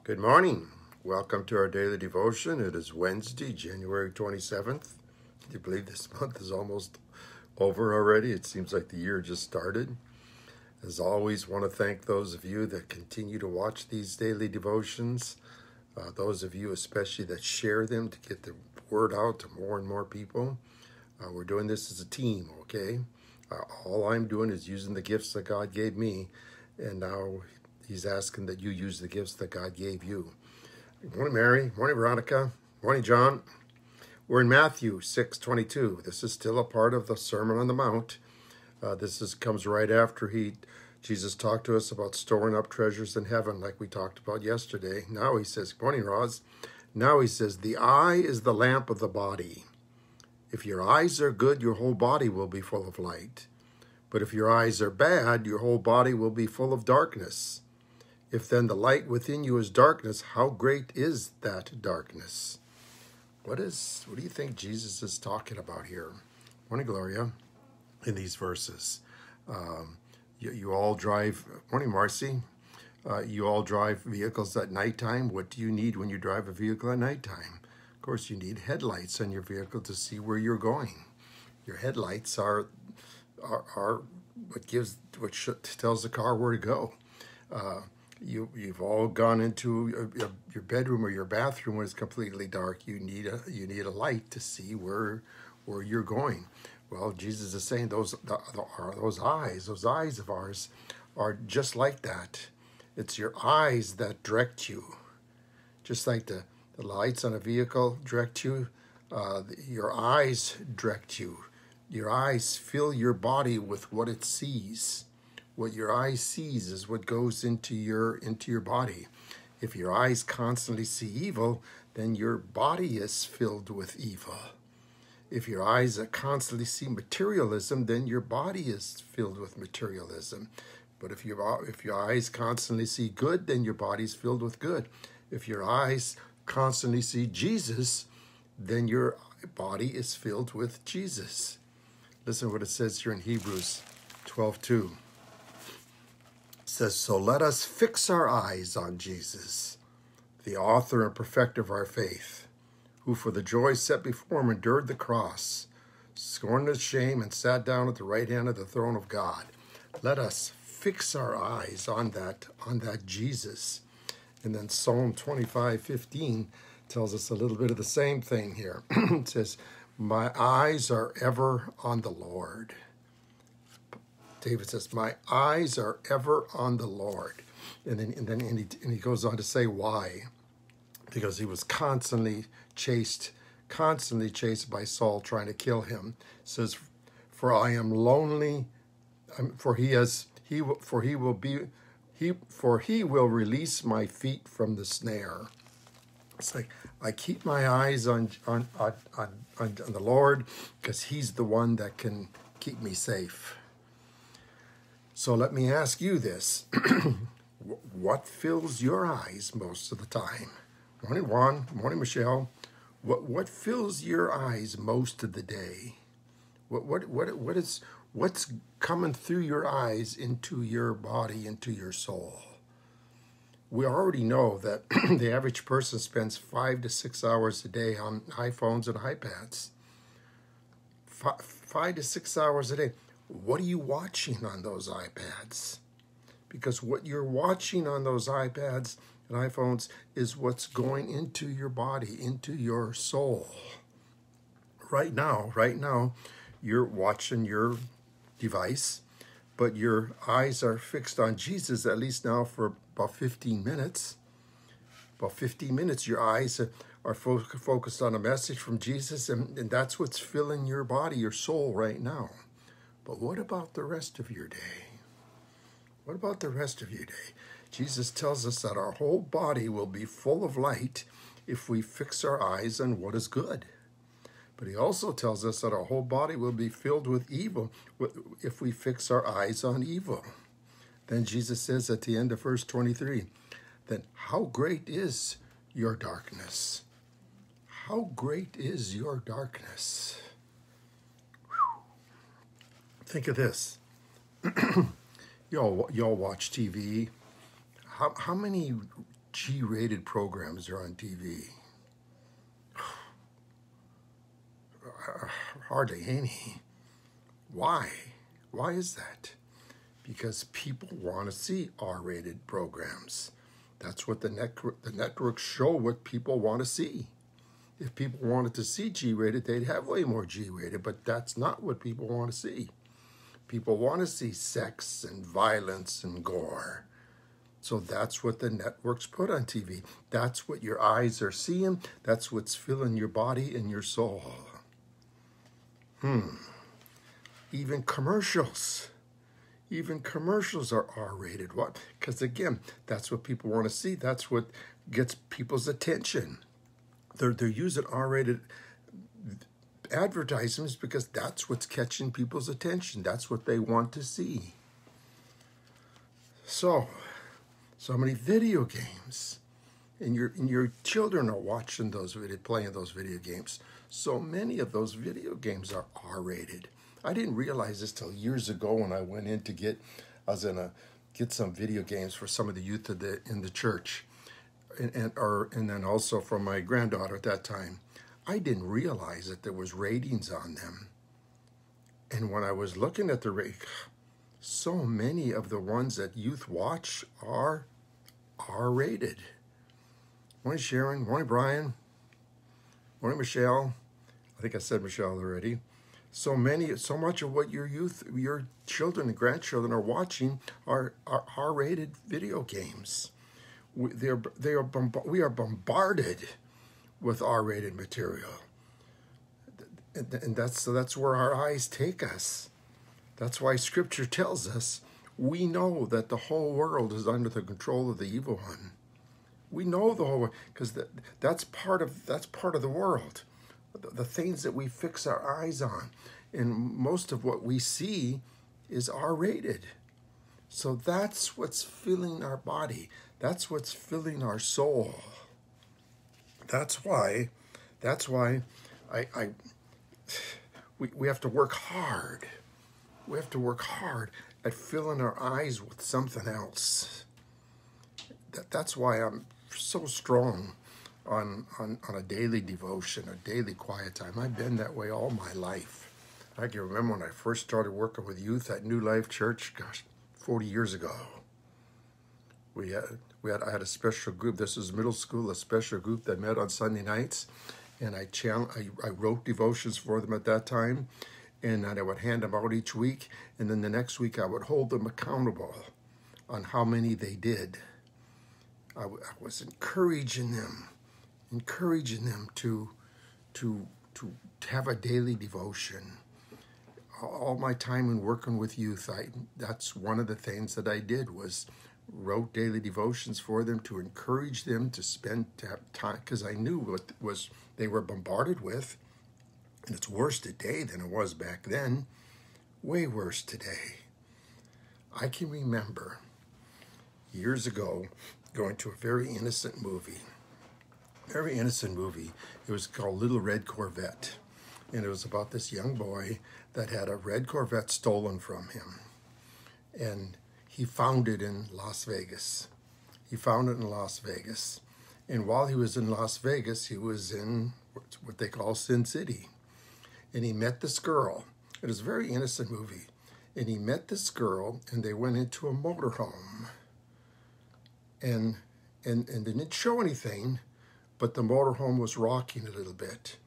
Good morning. Welcome to our daily devotion. It is Wednesday, January 27th. Can you believe this month is almost over already? It seems like the year just started. As always, want to thank those of you that continue to watch these daily devotions. Those of you especially that share them to get the word out to more and more people. We're doing this as a team, okay? All I'm doing is using the gifts that God gave me, and now He's asking that you use the gifts that God gave you. Good morning, Mary. Morning, Veronica. Morning, John. We're in Matthew 6:22. This is still a part of the Sermon on the Mount. Comes right after Jesus talked to us about storing up treasures in heaven, like we talked about yesterday. Now he says, good morning, Roz. Now he says, the eye is the lamp of the body. If your eyes are good, your whole body will be full of light. But if your eyes are bad, your whole body will be full of darkness. If then the light within you is darkness, how great is that darkness? What do you think Jesus is talking about here? Morning, Gloria, in these verses. You all drive, morning, Marcy. You all drive vehicles at nighttime. What do you need when you drive a vehicle at nighttime? Of course, you need headlights on your vehicle to see where you're going. Your headlights are what tells the car where to go. You've all gone into your bedroom or your bathroom when it's completely dark. You need a light to see where you're going. Well, Jesus is saying those eyes of ours are just like that. It's your eyes that direct you, just like the lights on a vehicle direct you. Your eyes direct you. Your eyes fill your body with what it sees. What your eye sees is what goes into your body. If your eyes constantly see evil, then your body is filled with evil. If your eyes constantly see materialism, then your body is filled with materialism. But if your eyes constantly see good, then your body is filled with good. If your eyes constantly see Jesus, then your body is filled with Jesus. Listen to what it says here in Hebrews 12:2. Says, so let us fix our eyes on Jesus, the author and perfecter of our faith, who for the joy set before him endured the cross, scorned its shame, and sat down at the right hand of the throne of God. Let us fix our eyes on that Jesus. And then Psalm 25:15 tells us a little bit of the same thing here. It says, my eyes are ever on the Lord. David says, my eyes are ever on the Lord. And he goes on to say why. Because he was constantly chased by Saul trying to kill him. It says, for I am lonely, for he will release my feet from the snare. It's like I keep my eyes on the Lord because he's the one that can keep me safe. So let me ask you this. What fills your eyes most of the time? Morning, Juan. Morning, Michelle. What fills your eyes most of the day? What's coming through your eyes into your body, into your soul? We already know that the average person spends 5 to 6 hours a day on iPhones and iPads. 5 to 6 hours a day. What are you watching on those iPads? Because what you're watching on those iPads and iPhones is what's going into your body, into your soul. Right now, you're watching your device, but your eyes are fixed on Jesus, at least now for about 15 minutes. About 15 minutes, your eyes are focused on a message from Jesus, and that's what's filling your body, your soul right now. But what about the rest of your day? What about the rest of your day? Jesus tells us that our whole body will be full of light if we fix our eyes on what is good. But he also tells us that our whole body will be filled with evil if we fix our eyes on evil. Then Jesus says at the end of verse 23, then how great is your darkness? How great is your darkness? Think of this. You all watch TV. How many G-rated programs are on TV? Hardly any. Why? Why is that? Because people want to see R-rated programs. That's what the networks show what people want to see. If people wanted to see G-rated, they'd have way more G-rated, but that's not what people want to see. People want to see sex and violence and gore. So that's what the networks put on TV. That's what your eyes are seeing. That's what's filling your body and your soul. Even commercials. Even commercials are R-rated. What? Because again, that's what people want to see. That's what gets people's attention. They're using R-rated advertisements because that's what's catching people's attention. That's what they want to see. So many video games, and your children are watching playing those video games. So many of those video games are R-rated. I didn't realize this till years ago when I went in to I was gonna get some video games for some of the youth in the church, and then also for my granddaughter at that time. I didn't realize that there was ratings on them. And when I was looking at the rate, so many of the ones that youth watch are R-rated. Morning, Sharon. Morning, Brian. Morning, Michelle. I think I said Michelle already. So much of what your children and grandchildren are watching are R-rated video games. We are bombarded with R-rated material, and that's where our eyes take us. That's why Scripture tells us we know that the whole world is under the control of the evil one. We know the whole, because that's part of the world, the things that we fix our eyes on, and most of what we see is R-rated. So that's what's filling our body. That's what's filling our soul. That's why we have to work hard. We have to work hard at filling our eyes with something else. That's why I'm so strong on a daily devotion, a daily quiet time. I've been that way all my life. I can remember when I first started working with youth at New Life Church, 40 years ago. I had a special group. This was middle school, a special group that met on Sunday nights, and I wrote devotions for them at that time, and I would hand them out each week, and then the next week I would hold them accountable on how many they did. I was encouraging them to have a daily devotion. All my time in working with youth, that's one of the things that I did was wrote daily devotions for them to encourage them to have time, because I knew what they were bombarded with, and it's worse today than it was back then. Way worse today. I can remember years ago going to a very innocent movie. It was called Little Red Corvette, and it was about this young boy that had a red Corvette stolen from him, and he found it in Las Vegas. And while he was in Las Vegas, he was in what they call Sin City. And he met this girl. It was a very innocent movie. And he met this girl, and they went into a motorhome. And they didn't show anything, but the motorhome was rocking a little bit.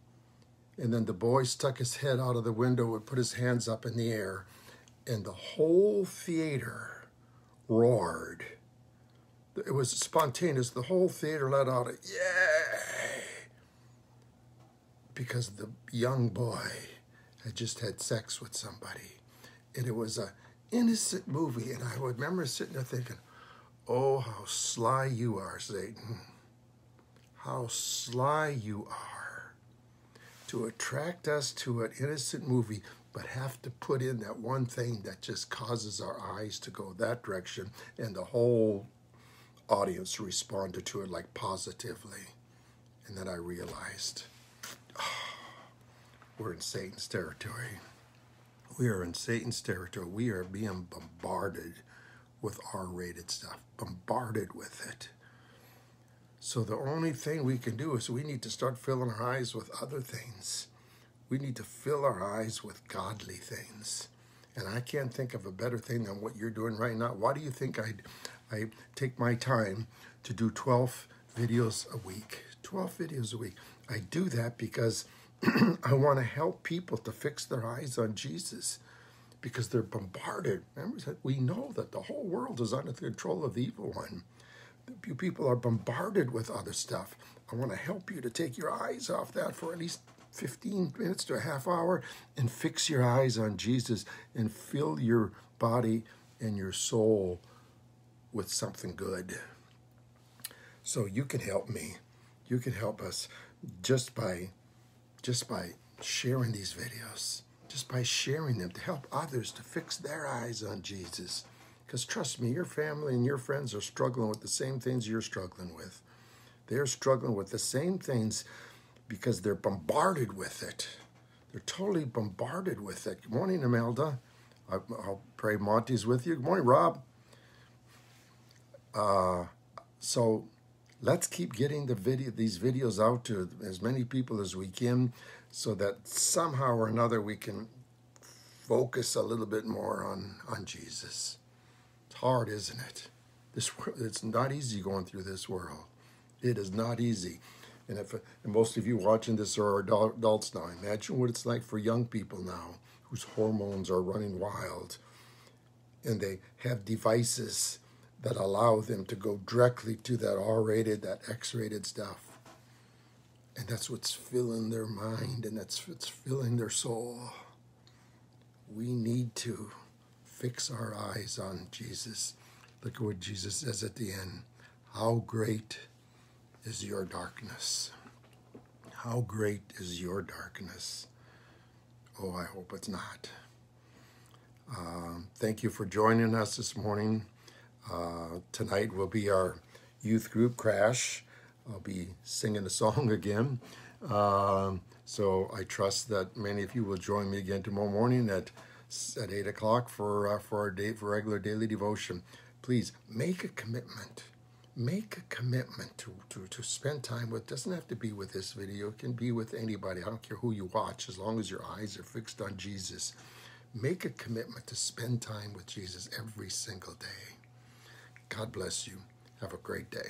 And then the boy stuck his head out of the window and put his hands up in the air. And the whole theater roared. It was spontaneous. The whole theater let out a yay, because the young boy had just had sex with somebody. And it was an innocent movie. And I would remember sitting there thinking, oh, how sly you are, Satan. How sly you are to attract us to an innocent movie, but have to put in that one thing that just causes our eyes to go that direction, and the whole audience responded to it like positively. And then I realized, we're in Satan's territory. We are in Satan's territory. We are being bombarded with R-rated stuff, bombarded with it. So the only thing we can do is we need to start filling our eyes with other things. We need to fill our eyes with godly things. And I can't think of a better thing than what you're doing right now. Why do you think I take my time to do 12 videos a week? 12 videos a week. I do that because I want to help people to fix their eyes on Jesus, because they're bombarded. Remember, we know that the whole world is under the control of the evil one. People are bombarded with other stuff. I want to help you to take your eyes off that for at least 15 minutes to a half hour and fix your eyes on Jesus and fill your body and your soul with something good. So you can help me. You can help us just by sharing these videos, just by sharing them to help others to fix their eyes on Jesus. Because trust me, your family and your friends are struggling with the same things you're struggling with. They're struggling with the same things because they're bombarded with it. They're totally bombarded with it. Good morning, Imelda. I'll pray Monty's with you. Good morning, Rob. So let's keep getting these videos out to as many people as we can, so that somehow or another we can focus a little bit more on Jesus. It's hard, isn't it? It's not easy going through this world. It is not easy. And most of you watching this are adults now. Imagine what it's like for young people now whose hormones are running wild, and they have devices that allow them to go directly to that R-rated, that X-rated stuff. And that's what's filling their mind, and that's what's filling their soul. We need to fix our eyes on Jesus. Look at what Jesus says at the end. How great is your darkness? How great is your darkness? Oh, I hope it's not. Thank you for joining us this morning. Tonight will be our youth group crash. I'll be singing a song again. So I trust that many of you will join me again tomorrow morning at 8 o'clock for our regular daily devotion. Please make a commitment. Make a commitment to spend time with. It doesn't have to be with this video. It can be with anybody. I don't care who you watch, as long as your eyes are fixed on Jesus. Make a commitment to spend time with Jesus every single day. God bless you. Have a great day.